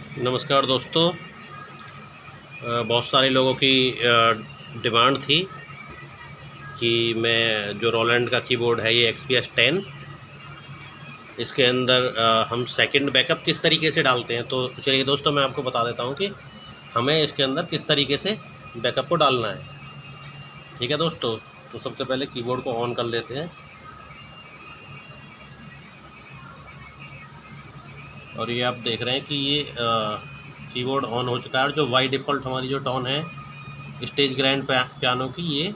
नमस्कार दोस्तों। बहुत सारे लोगों की डिमांड थी कि मैं जो रोलैंड का कीबोर्ड है ये XPS 10, इसके अंदर हम सेकंड बैकअप किस तरीके से डालते हैं। तो चलिए दोस्तों, मैं आपको बता देता हूँ कि हमें इसके अंदर किस तरीके से बैकअप को डालना है। ठीक है दोस्तों, तो सबसे पहले कीबोर्ड को ऑन कर लेते हैं और ये आप देख रहे हैं कि ये कीबोर्ड ऑन हो चुका है। और जो बाय डिफ़ॉल्ट हमारी जो टोन है स्टेज ग्रैंड पियानो की, ये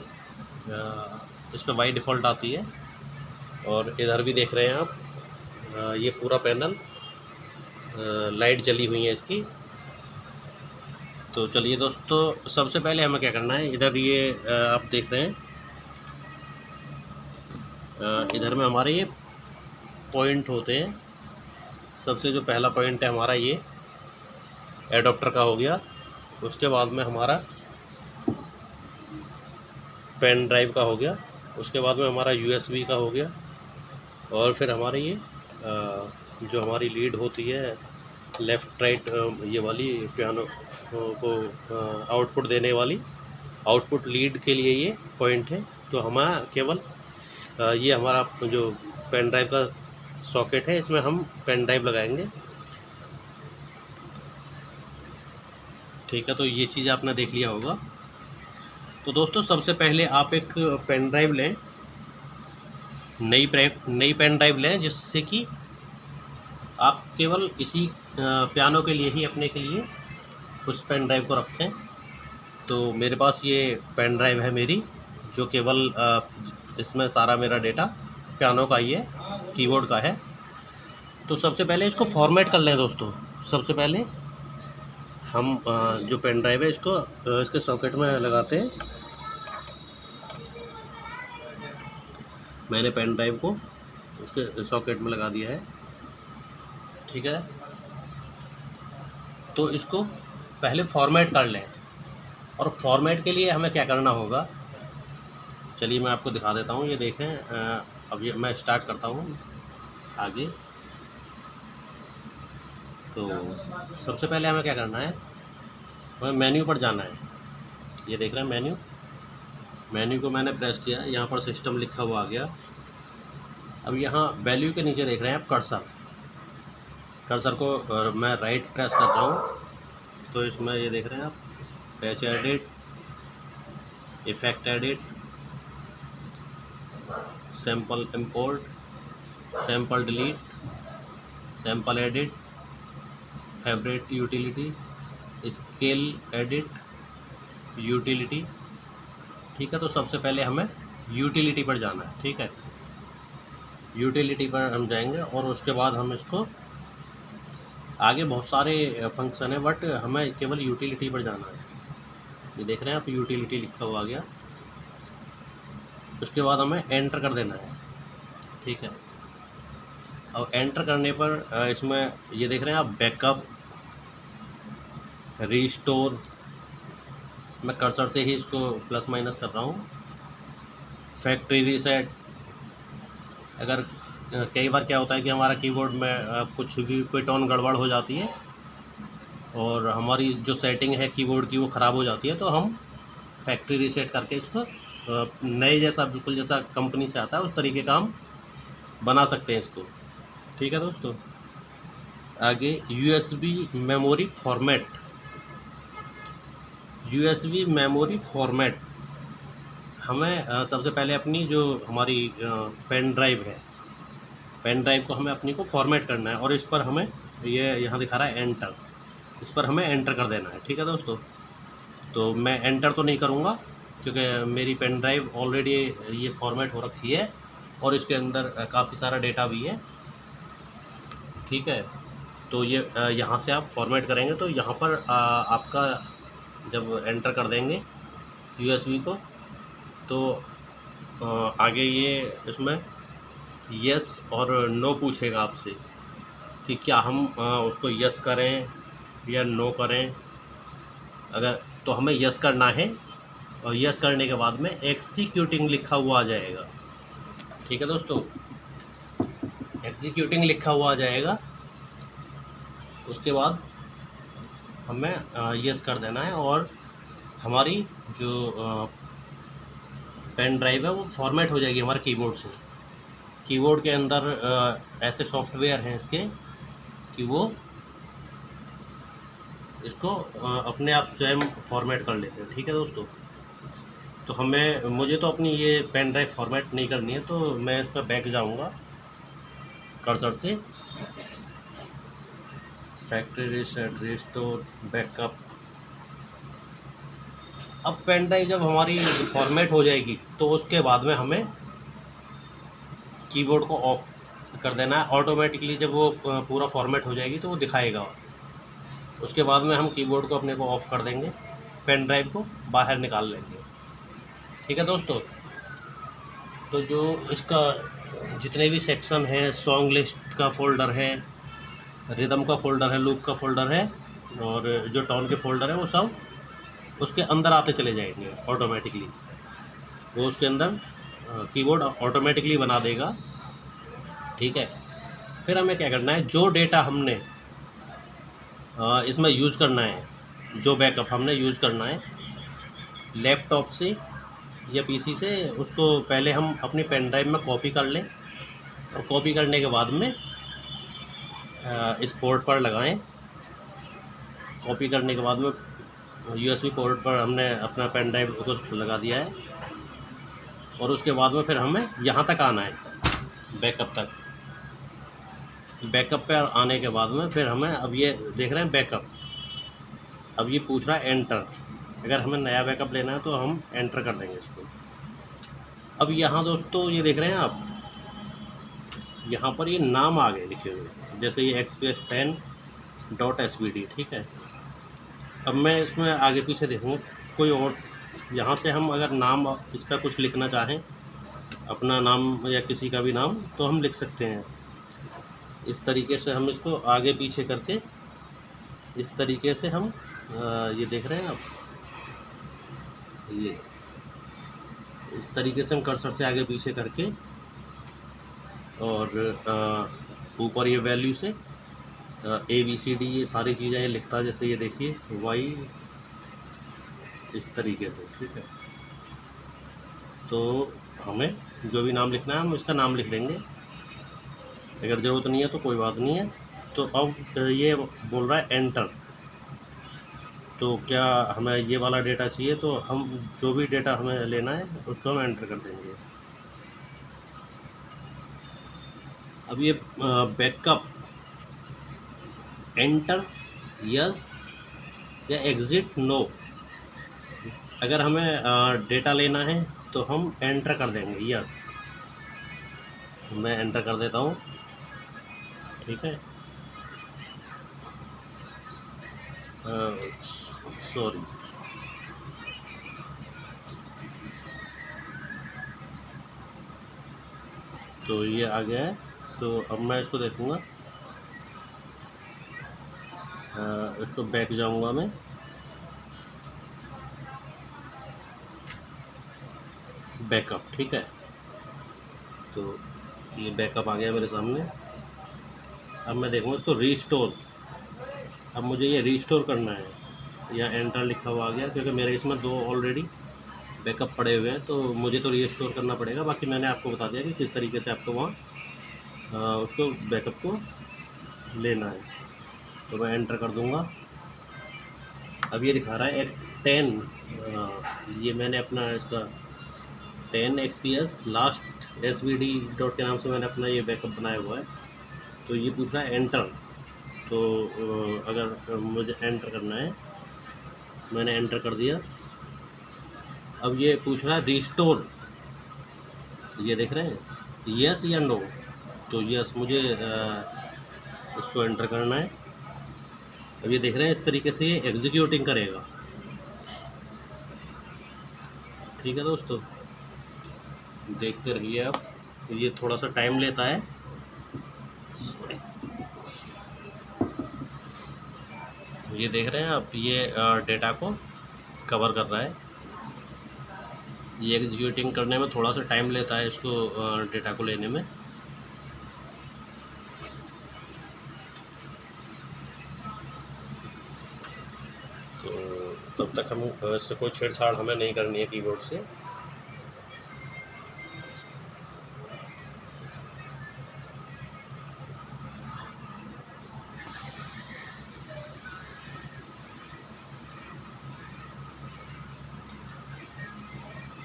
इस पर बाय डिफ़ॉल्ट आती है। और इधर भी देख रहे हैं आप, ये पूरा पैनल लाइट जली हुई है इसकी। तो चलिए दोस्तों, सबसे पहले हमें क्या करना है, इधर ये आप देख रहे हैं, इधर में हमारे ये पॉइंट होते हैं। सबसे जो पहला पॉइंट है हमारा ये एडोप्टर का हो गया, उसके बाद में हमारा पेन ड्राइव का हो गया, उसके बाद में हमारा USB का हो गया, और फिर हमारे ये जो हमारी लीड होती है लेफ़्ट राइट, ये वाली पियानो को आउटपुट देने वाली आउटपुट लीड के लिए ये पॉइंट है। तो हमारा केवल ये हमारा जो पेन ड्राइव का सॉकेट है, इसमें हम पेन ड्राइव लगाएंगे। ठीक है, तो ये चीज़ आपने देख लिया होगा। तो दोस्तों, सबसे पहले आप एक पेन ड्राइव लें, नई पेन ड्राइव लें, जिससे कि आप केवल इसी पियानो के लिए ही अपने के लिए उस पेन ड्राइव को रखें। तो मेरे पास ये पेन ड्राइव है मेरी, जो केवल इसमें सारा मेरा डेटा पियानो का ही है, कीबोर्ड का है। तो सबसे पहले इसको फॉर्मेट कर लें दोस्तों। सबसे पहले हम जो पेन ड्राइव है इसको इसके सॉकेट में लगाते हैं। मैंने पेन ड्राइव को उसके सॉकेट में लगा दिया है। ठीक है, तो इसको पहले फॉर्मेट कर लें। और फॉर्मेट के लिए हमें क्या करना होगा, चलिए मैं आपको दिखा देता हूँ। ये देखें, अब ये मैं स्टार्ट करता हूँ आगे। तो सबसे पहले हमें क्या करना है, हमें मेन्यू पर जाना है। ये देख रहे हैं मेन्यू को मैंने प्रेस किया, यहाँ पर सिस्टम लिखा हुआ आ गया। अब यहाँ वैल्यू के नीचे देख रहे हैं आप कर्सर को मैं राइट प्रेस करता हूँ, तो इसमें ये देख रहे हैं आप, patch edit, effect edit, sample import, sample delete, sample edit, favourite utility, scale edit, utility. ठीक है, तो सबसे पहले हमें यूटिलिटी पर जाना है। ठीक है, यूटिलिटी पर हम जाएंगे और उसके बाद हम इसको, आगे बहुत सारे फंक्शन है बट हमें केवल यूटिलिटी पर जाना है। ये देख रहे हैं आप, यूटिलिटी लिखा हुआ आ गया। उसके बाद हमें एंटर कर देना है। ठीक है, अब एंटर करने पर इसमें ये देख रहे हैं आप, बैकअप, रीस्टोर, मैं कर्सर से ही इसको प्लस माइनस कर रहा हूँ, फैक्ट्री रीसेट। अगर कई बार क्या होता है कि हमारा कीबोर्ड में कुछ भी कोई टोन गड़बड़ हो जाती है और हमारी जो सेटिंग है कीबोर्ड की वो ख़राब हो जाती है, तो हम फैक्ट्री रीसेट करके इसको नए जैसा, बिल्कुल जैसा कंपनी से आता है उस तरीके का हम बना सकते हैं इसको। ठीक है दोस्तों, आगे USB मेमोरी फॉर्मेट। हमें सबसे पहले अपनी जो हमारी पेन ड्राइव है, पेन ड्राइव को हमें अपनी को फॉर्मेट करना है, और इस पर हमें ये यहाँ दिखा रहा है एंटर, इस पर हमें एंटर कर देना है। ठीक है दोस्तों, तो मैं एंटर तो नहीं करूँगा क्योंकि मेरी पेन ड्राइव ऑलरेडी ये फॉर्मेट हो रखी है और इसके अंदर काफ़ी सारा डेटा भी है। ठीक है, तो ये यहाँ से आप फॉर्मेट करेंगे तो यहाँ पर आपका जब एंटर कर देंगे USB को, तो आगे ये इसमें यस और नो पूछेगा आपसे कि क्या हम उसको यस करें या नो करें। अगर तो हमें यस करना है, और यस करने के बाद में एक्जीक्यूटिंग लिखा हुआ आ जाएगा। ठीक है दोस्तों, एक्जीक्यूटिंग लिखा हुआ आ जाएगा। उसके बाद हमें यस कर देना है और हमारी जो पेन ड्राइव है वो फॉर्मेट हो जाएगी हमारे कीबोर्ड से। कीबोर्ड के अंदर ऐसे सॉफ्टवेयर हैं इसके कि वो इसको अपने आप स्वयं फॉर्मेट कर लेते हैं। ठीक है दोस्तों, तो मुझे तो अपनी ये पेन ड्राइव फॉर्मेट नहीं करनी है, तो मैं इस पर बैक जाऊँगा कर्सर से, फैक्ट्री रीसेट, रिस्टोर, बैकअप। अब पेन ड्राइव जब हमारी फॉर्मेट हो जाएगी तो उसके बाद में हमें कीबोर्ड को ऑफ कर देना है। ऑटोमेटिकली जब वो पूरा फॉर्मेट हो जाएगी तो वो दिखाएगा। उसके बाद में हम कीबोर्ड को अपने को ऑफ कर देंगे, पेन ड्राइव को बाहर निकाल लेंगे। ठीक है दोस्तों, तो जो इसका जितने भी सेक्शन है, सॉन्ग लिस्ट का फ़ोल्डर है, रिदम का फ़ोल्डर है, लूप का फ़ोल्डर है और जो टोन के फ़ोल्डर है, वो सब उसके अंदर आते चले जाएंगे ऑटोमेटिकली। वो उसके अंदर कीबोर्ड ऑटोमेटिकली बना देगा। ठीक है, फिर हमें क्या करना है, जो डेटा हमने इसमें यूज़ करना है, जो बैकअप हमने यूज़ करना है लैपटॉप से या पीसी से, उसको पहले हम अपनी पेन ड्राइव में कॉपी कर लें और कॉपी करने के बाद में इस पोर्ट पर लगाएं। कॉपी करने के बाद में यूएसबी पोर्ट पर हमने अपना पेन ड्राइव को लगा दिया है और उसके बाद में फिर हमें यहाँ तक आना है, बैकअप तक। बैकअप पर आने के बाद में फिर हमें, अब ये देख रहे हैं बैकअप, अब ये पूछ रहा है एंटर। अगर हमें नया बैकअप लेना है तो हम एंटर कर देंगे इसको। अब यहाँ दोस्तों ये देख रहे हैं आप, यहाँ पर ये नाम आ गए लिखे हुए, जैसे ये xps10.svd। ठीक है, अब मैं इसमें आगे पीछे देखूँ कोई और, यहाँ से हम अगर नाम इस पर कुछ लिखना चाहें, अपना नाम या किसी का भी नाम, तो हम लिख सकते हैं। इस तरीके से हम इसको आगे पीछे करके, इस तरीके से हम ये देख रहे हैं आप, ये इस तरीके से हम कर्सर से आगे पीछे करके और ऊपर ये वैल्यू से ABCD ये सारी चीज़ें ये लिखता है। जैसे ये देखिए वाई, इस तरीके से। ठीक है, तो हमें जो भी नाम लिखना है हम इसका नाम लिख देंगे, अगर ज़रूरत नहीं है तो कोई बात नहीं है। तो अब ये बोल रहा है एंटर, तो क्या हमें ये वाला डेटा चाहिए, तो हम जो भी डेटा हमें लेना है उसको हम एंटर कर देंगे। अब ये बैकअप, एंटर, यस या एग्ज़िट नो। अगर हमें डेटा लेना है तो हम एंटर कर देंगे यस। मैं एंटर कर देता हूँ। ठीक है, सॉरी, तो ये आ गया है। तो अब मैं इसको देखूँगा, इसको बैक जाऊँगा मैं, बैकअप। ठीक है, तो ये बैकअप आ गया मेरे सामने। अब मैं देखूँगा इसको रीस्टोर। अब मुझे ये रीस्टोर करना है, या एंटर लिखा हुआ आ गया, क्योंकि मेरे इसमें 2 ऑलरेडी बैकअप पड़े हुए हैं, तो मुझे तो रीस्टोर करना पड़ेगा। बाकी मैंने आपको बता दिया कि किस तरीके से आपको वहाँ उसको बैकअप को लेना है। तो मैं एंटर कर दूँगा। अब ये दिखा रहा है 10, ये मैंने अपना इसका 10 XPS लास्ट SVD डॉट के नाम से मैंने अपना ये बैकअप बनाया हुआ है। तो ये पूछ रहा है एंटर, तो अगर मुझे एंटर करना है, मैंने एंटर कर दिया। अब ये पूछ रहा है रीस्टोर, ये देख रहे हैं, यस या नो। तो यस मुझे इसको एंटर करना है। अब ये देख रहे हैं इस तरीके से ये एग्जीक्यूटिंग करेगा। ठीक है दोस्तों, देखते रहिए आप, ये थोड़ा सा टाइम लेता है। सॉरी, ये देख रहे हैं आप, ये डेटा को कवर कर रहा है। ये एग्जीक्यूटिंग करने में थोड़ा सा टाइम लेता है, इसको डेटा को लेने में। तब तक हम इससे कोई छेड़छाड़ हमें नहीं करनी है कीबोर्ड से।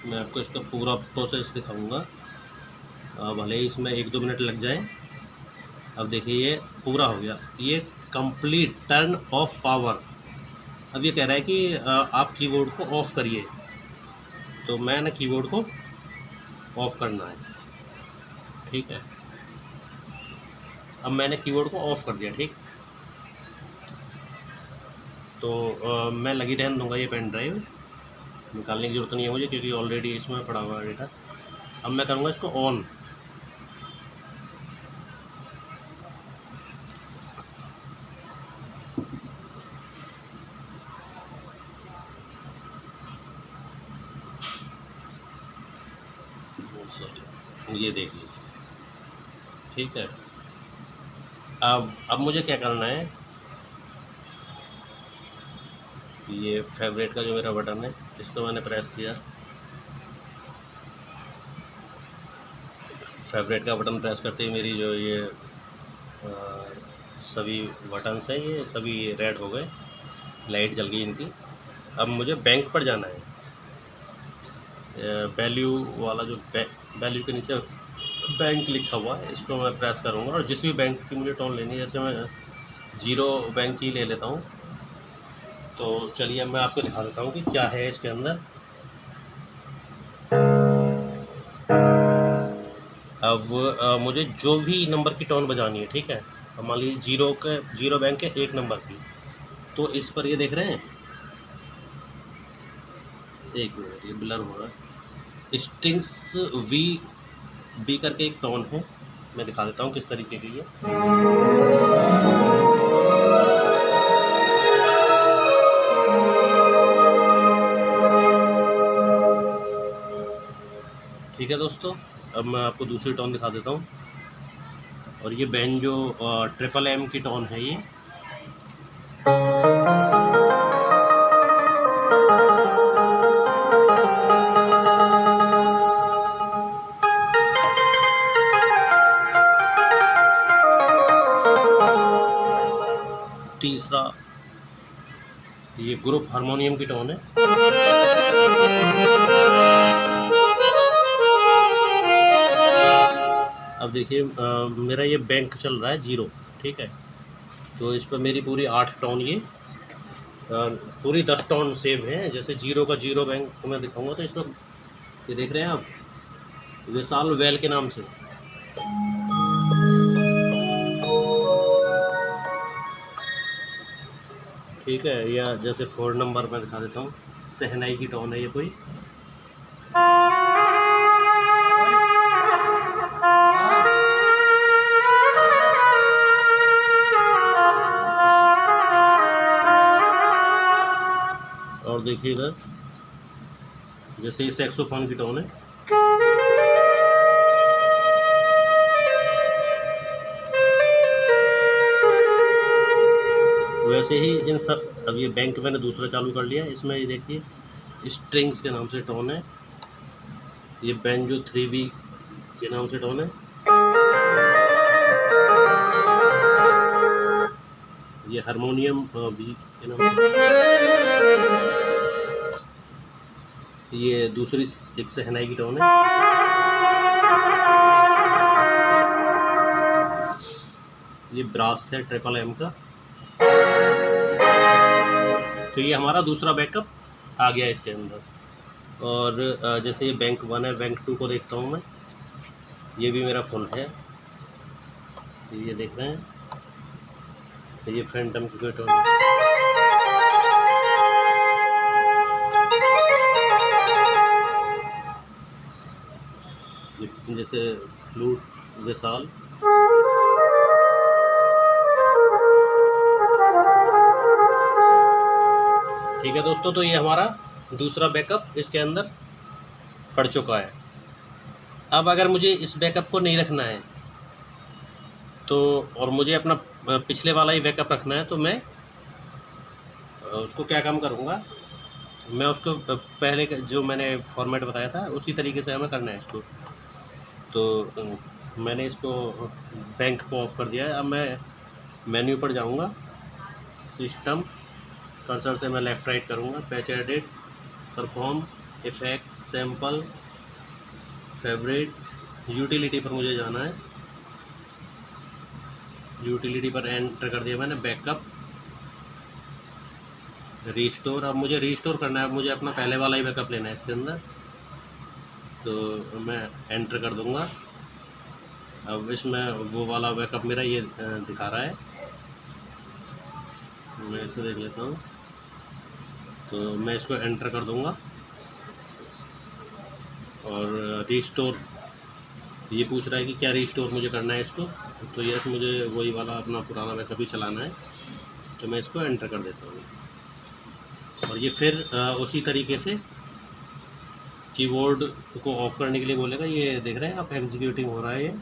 मैं आपको इसका पूरा प्रोसेस दिखाऊंगा, भले ही इसमें 1-2 मिनट लग जाए। अब देखिए ये पूरा हो गया, ये कंप्लीट टर्न ऑफ पावर। अब ये कह रहा है कि आप कीबोर्ड को ऑफ़ करिए, तो मैंने कीबोर्ड को ऑफ़ करना है, ठीक है। अब मैंने कीबोर्ड को ऑफ़ कर दिया, ठीक। तो मैं लगी रहने दूंगा ये पेन ड्राइव, निकालने की ज़रूरत नहीं है मुझे क्योंकि ऑलरेडी इसमें पड़ा हुआ है डेटा। अब मैं करूँगा इसको ऑन। ये देख लीजिए, ठीक है। अब मुझे क्या करना है, ये फेवरेट का जो मेरा बटन है इसको मैंने प्रेस किया। फेवरेट का बटन प्रेस करते ही मेरी जो ये सभी बटन्स हैं ये सभी रेड हो गए, लाइट जल गई इनकी। अब मुझे बैंक पर जाना है, वैल्यू वाला जो वैल्यू के नीचे बैंक लिखा हुआ है इसको मैं प्रेस करूँगा, और जिस भी बैंक की मुझे टोन लेनी है, जैसे मैं 0 बैंक की ले लेता हूँ। तो चलिए मैं आपको दिखा देता हूँ कि क्या है इसके अंदर। अब मुझे जो भी नंबर की टोन बजानी है, ठीक है। अब मान लीजिए 0 बैंक के 1 नंबर की, तो इस पर ये देख रहे हैं, 1 मिनट ये ब्लर हो रहा है। स्ट्रिंग्स बी करके एक टोन है, मैं दिखा देता हूँ किस तरीके की है। ठीक है दोस्तों, अब मैं आपको दूसरी टोन दिखा देता हूँ, और ये बैंजो ट्रिपल एम की टोन है ये। तीसरा ये ग्रुप हारमोनियम की टोन है। अब देखिए मेरा ये बैंक चल रहा है 0, ठीक है। तो इस पर मेरी पूरी 8 टोन, ये पूरी 10 टोन सेव हैं। जैसे 0 का 0 बैंक मैं दिखाऊंगा तो इसमें ये देख रहे हैं आप, विशाल वेल के नाम से। ठीक है, या जैसे 4 नंबर में दिखा देता हूँ, शहनाई की टोन है ये कोई। और देखिए इधर जैसे ये सैक्सोफोन की टोन है। वैसे ही इन सब, अब ये बैंक मैंने दूसरा चालू कर लिया, इसमें ये देखिए स्ट्रिंग्स के नाम से टोन है, ये बैंजो 3V के नाम से टोन है, ये हारमोनियम भी के नाम से, ये दूसरी एक शहनाई की टोन है, ये ब्रास है ट्रिपल एम का। तो ये हमारा दूसरा बैकअप आ गया इसके अंदर। और जैसे ये बैंक 1 है, बैंक 2 को देखता हूँ मैं, ये भी मेरा फुल है, ये देख रहे हैं, ये फैंटम की टोन है। जैसे फ्लूट विशाल, ठीक है दोस्तों। तो ये हमारा दूसरा बैकअप इसके अंदर पड़ चुका है। अब अगर मुझे इस बैकअप को नहीं रखना है तो, और मुझे अपना पिछले वाला ही बैकअप रखना है, तो मैं उसको क्या काम करूँगा, मैं उसको पहले जो मैंने फॉर्मेट बताया था उसी तरीके से हमें करना है इसको। तो मैंने इसको बैंक को ऑफ कर दिया है। अब मैं मेन्यू पर जाऊंगा, सिस्टम, कर्सर से मैं लेफ़्ट राइट करूंगा, patch edit, perform, effect, sample, favourite, utility पर मुझे जाना है। यूटिलिटी पर एंटर कर दिया मैंने, बैकअप, रीस्टोर। अब मुझे रीस्टोर करना है, अब मुझे अपना पहले वाला ही बैकअप लेना है इसके अंदर, तो मैं एंटर कर दूंगा। अब इसमें वो वाला बैकअप मेरा ये दिखा रहा है, मैं इसको देख लेता हूँ। तो मैं इसको एंटर कर दूंगा और रीस्टोर, ये पूछ रहा है कि क्या रीस्टोर मुझे करना है इसको, तो यस, मुझे वही वाला अपना पुराना बैकअप ही चलाना है, तो मैं इसको एंटर कर देता हूँ। और ये फिर उसी तरीके से कीबोर्ड को ऑफ करने के लिए बोलेगा। ये देख रहे हैं आप, एग्जीक्यूटिंग हो रहा है ये।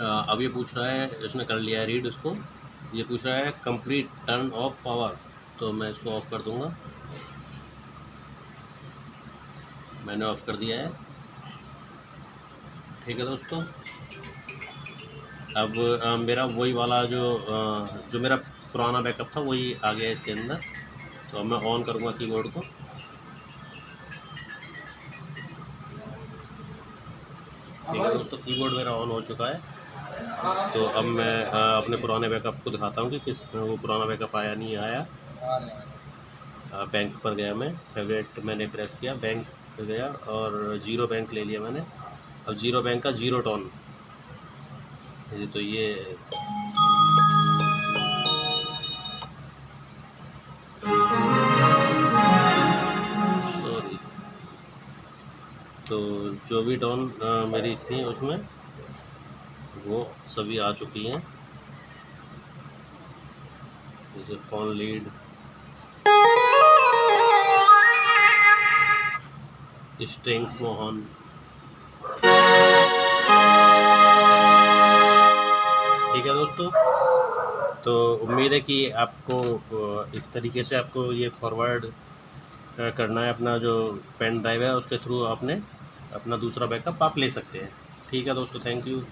अब ये पूछ रहा है, इसने कर लिया है रीड उसको, ये पूछ रहा है कंप्लीट टर्न ऑफ पावर, तो मैं इसको ऑफ कर दूंगा। मैंने ऑफ कर दिया है। ठीक है दोस्तों, अब मेरा वही वाला जो मेरा पुराना बैकअप था वही आ गया इसके अंदर। तो अब मैं ऑन करूँगा कीबोर्ड को। ठीक है दोस्तों, कीबोर्ड मेरा ऑन हो चुका है। तो अब मैं अपने पुराने बैकअप को दिखाता हूँ कि किस वो पुराना बैकअप आया नहीं आया। बैंक पर गया, मैं फेवरेट मैंने प्रेस किया, बैंक पे गया और जीरो बैंक ले लिया मैंने। अब जीरो बैंक का जीरो टोन, तो ये सॉरी, तो जो भी टोन मेरी थी उसमें वो सभी आ चुकी हैं, जैसे फोन लीड, स्ट्रिंग्स मोहन। ठीक है दोस्तों, तो उम्मीद है कि आपको इस तरीके से आपको ये फॉरवर्ड करना है, अपना जो पेन ड्राइव है उसके थ्रू आपने अपना दूसरा बैकअप आप ले सकते हैं। ठीक है दोस्तों, थैंक यू।